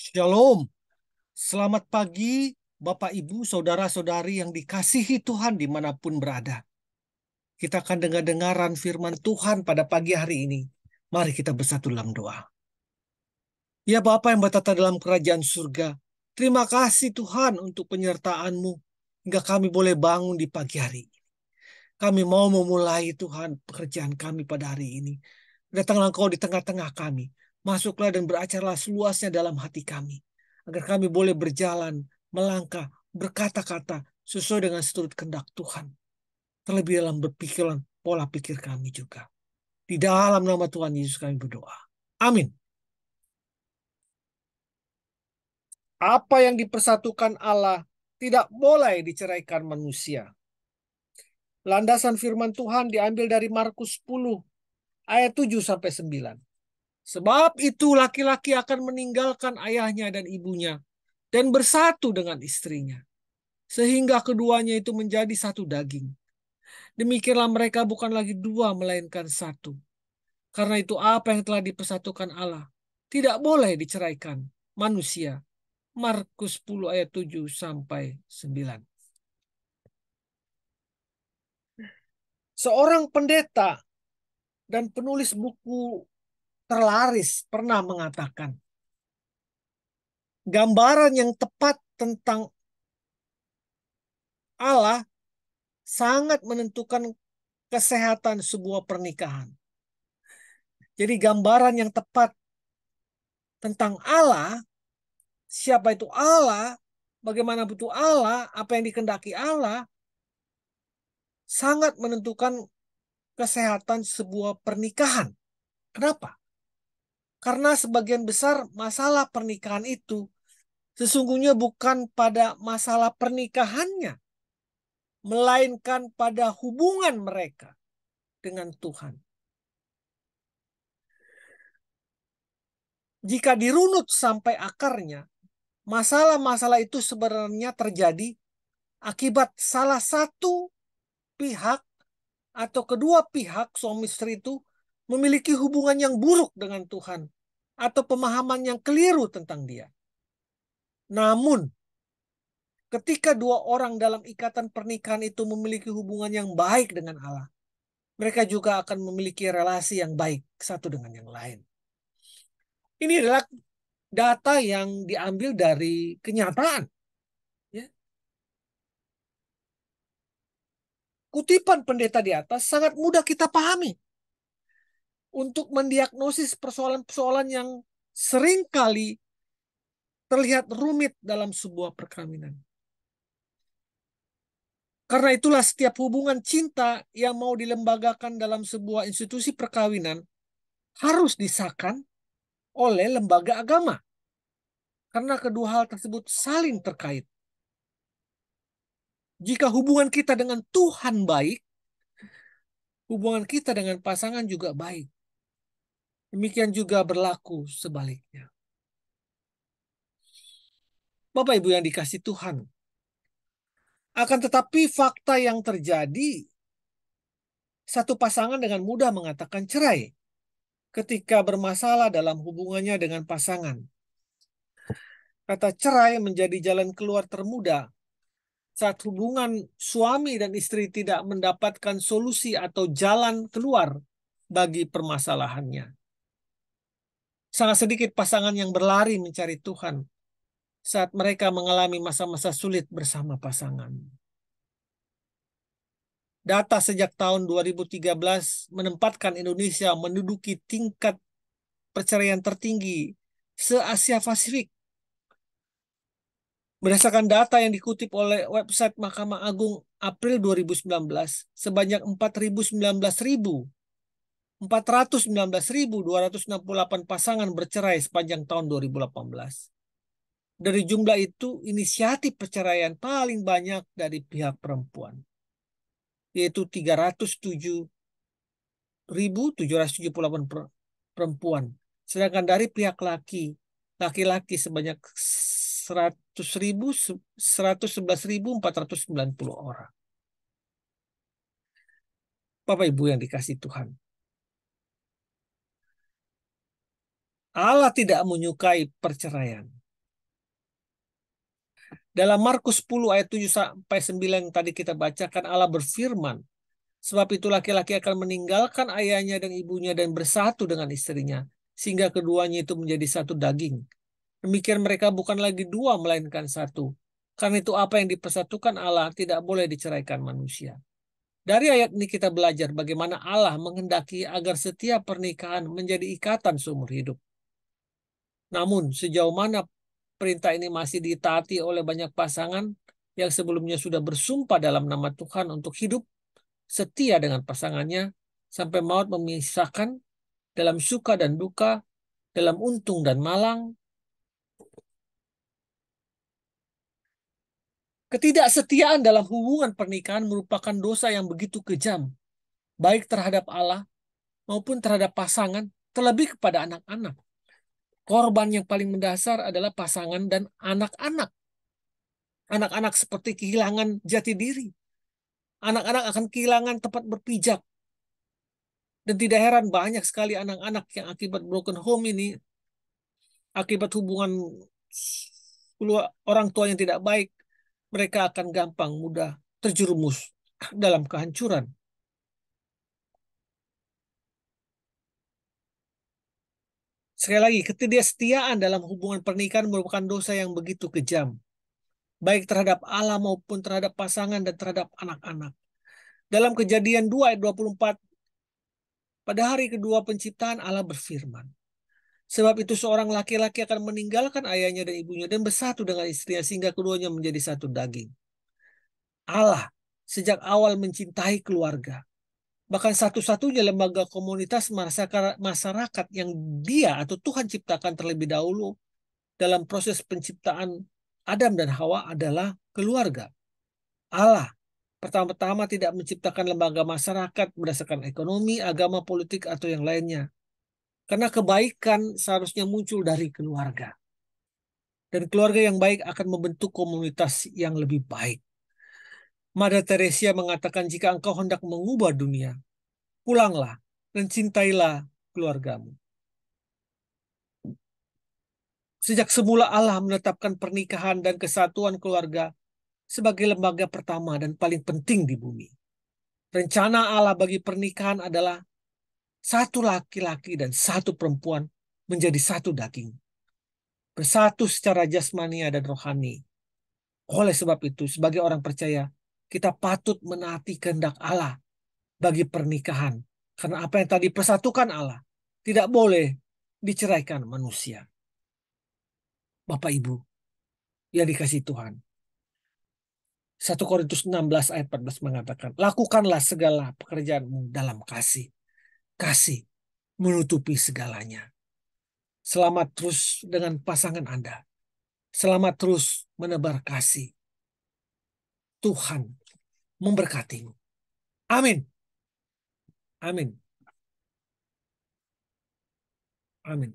Shalom, selamat pagi Bapak Ibu, Saudara-saudari yang dikasihi Tuhan dimanapun berada. Kita akan dengar-dengaran firman Tuhan pada pagi hari ini. Mari kita bersatu dalam doa. Ya Bapa yang bertata dalam kerajaan surga, terima kasih Tuhan untuk penyertaan-Mu, hingga kami boleh bangun di pagi hari. Kami mau memulai Tuhan pekerjaan kami pada hari ini. Datanglah Engkau di tengah-tengah kami. Masuklah dan beracarlah seluasnya dalam hati kami. Agar kami boleh berjalan, melangkah, berkata-kata sesuai dengan seturut kehendak Tuhan. Terlebih dalam berpikiran, pola pikir kami juga. Di dalam nama Tuhan Yesus kami berdoa. Amin. Apa yang dipersatukan Allah tidak boleh diceraikan manusia. Landasan firman Tuhan diambil dari Markus 10 ayat 7 sampai 9. Sebab itu laki-laki akan meninggalkan ayahnya dan ibunya dan bersatu dengan istrinya, sehingga keduanya itu menjadi satu daging. Demikianlah mereka bukan lagi dua, melainkan satu. Karena itu apa yang telah dipersatukan Allah tidak boleh diceraikan manusia. Markus 10 ayat 7 sampai 9. Seorang pendeta dan penulis buku terlaris pernah mengatakan, gambaran yang tepat tentang Allah sangat menentukan kesehatan sebuah pernikahan. Jadi gambaran yang tepat tentang Allah, siapa itu Allah, bagaimana butuh Allah, apa yang dikehendaki Allah, sangat menentukan kesehatan sebuah pernikahan. Kenapa? Karena sebagian besar masalah pernikahan itu sesungguhnya bukan pada masalah pernikahannya, melainkan pada hubungan mereka dengan Tuhan. Jika dirunut sampai akarnya, masalah-masalah itu sebenarnya terjadi akibat salah satu pihak atau kedua pihak suami istri itu memiliki hubungan yang buruk dengan Tuhan atau pemahaman yang keliru tentang Dia. Namun, ketika dua orang dalam ikatan pernikahan itu memiliki hubungan yang baik dengan Allah, mereka juga akan memiliki relasi yang baik satu dengan yang lain. Ini adalah data yang diambil dari kenyataan. Ya. Kutipan pendeta di atas sangat mudah kita pahami untuk mendiagnosis persoalan-persoalan yang seringkali terlihat rumit dalam sebuah perkawinan. Karena itulah setiap hubungan cinta yang mau dilembagakan dalam sebuah institusi perkawinan harus disahkan oleh lembaga agama. Karena kedua hal tersebut saling terkait. Jika hubungan kita dengan Tuhan baik, hubungan kita dengan pasangan juga baik. Demikian juga berlaku sebaliknya. Bapak Ibu yang dikasih Tuhan, akan tetapi fakta yang terjadi, satu pasangan dengan mudah mengatakan cerai ketika bermasalah dalam hubungannya dengan pasangan. Kata cerai menjadi jalan keluar termudah saat hubungan suami dan istri tidak mendapatkan solusi atau jalan keluar bagi permasalahannya. Sangat sedikit pasangan yang berlari mencari Tuhan saat mereka mengalami masa-masa sulit bersama pasangan. Data sejak tahun 2013 menempatkan Indonesia menduduki tingkat perceraian tertinggi se-Asia Pasifik. Berdasarkan data yang dikutip oleh website Mahkamah Agung April 2019, sebanyak 419.268 pasangan bercerai sepanjang tahun 2018. Dari jumlah itu, inisiatif perceraian paling banyak dari pihak perempuan, yaitu 307.778 perempuan. Sedangkan dari pihak laki-laki sebanyak 111.490 orang. Bapak Ibu yang dikasih Tuhan, Allah tidak menyukai perceraian. Dalam Markus 10 ayat 7 sampai 9 yang tadi kita bacakan, Allah berfirman, sebab itu laki-laki akan meninggalkan ayahnya dan ibunya dan bersatu dengan istrinya, sehingga keduanya itu menjadi satu daging. Demikian mereka bukan lagi dua, melainkan satu. Karena itu apa yang dipersatukan Allah tidak boleh diceraikan manusia. Dari ayat ini kita belajar bagaimana Allah menghendaki agar setiap pernikahan menjadi ikatan seumur hidup. Namun sejauh mana perintah ini masih ditaati oleh banyak pasangan yang sebelumnya sudah bersumpah dalam nama Tuhan untuk hidup setia dengan pasangannya sampai maut memisahkan, dalam suka dan duka, dalam untung dan malang. Ketidaksetiaan dalam hubungan pernikahan merupakan dosa yang begitu kejam, baik terhadap Allah maupun terhadap pasangan, terlebih kepada anak-anak. Korban yang paling mendasar adalah pasangan dan anak-anak. Anak-anak seperti kehilangan jati diri. Anak-anak akan kehilangan tempat berpijak. Dan tidak heran banyak sekali anak-anak yang akibat broken home ini, akibat hubungan orang tua yang tidak baik, mereka akan gampang mudah terjerumus dalam kehancuran. Sekali lagi, ketidaksetiaan dalam hubungan pernikahan merupakan dosa yang begitu kejam, baik terhadap Allah maupun terhadap pasangan dan terhadap anak-anak. Dalam Kejadian 2 ayat 24, pada hari kedua penciptaan Allah berfirman, sebab itu seorang laki-laki akan meninggalkan ayahnya dan ibunya dan bersatu dengan istrinya sehingga keduanya menjadi satu daging. Allah sejak awal mencintai keluarga. Bahkan satu-satunya lembaga komunitas masyarakat yang dia atau Tuhan ciptakan terlebih dahulu dalam proses penciptaan Adam dan Hawa adalah keluarga. Allah pertama-tama tidak menciptakan lembaga masyarakat berdasarkan ekonomi, agama, politik, atau yang lainnya. Karena kebaikan seharusnya muncul dari keluarga. Dan keluarga yang baik akan membentuk komunitas yang lebih baik. Mother Teresa mengatakan, jika engkau hendak mengubah dunia, pulanglah dan cintailah keluargamu. Sejak semula Allah menetapkan pernikahan dan kesatuan keluarga sebagai lembaga pertama dan paling penting di bumi. Rencana Allah bagi pernikahan adalah satu laki-laki dan satu perempuan menjadi satu daging. Bersatu secara jasmania dan rohani. Oleh sebab itu, sebagai orang percaya, kita patut menaati kehendak Allah bagi pernikahan. Karena apa yang tadi persatukan Allah tidak boleh diceraikan manusia. Bapak Ibu yang dikasihi Tuhan. 1 Korintus 16 ayat 14 mengatakan, lakukanlah segala pekerjaanmu dalam kasih. Kasih menutupi segalanya. Selamat terus dengan pasangan Anda. Selamat terus menebar kasih. Tuhan memberkatimu. Amin. Amin. Amin.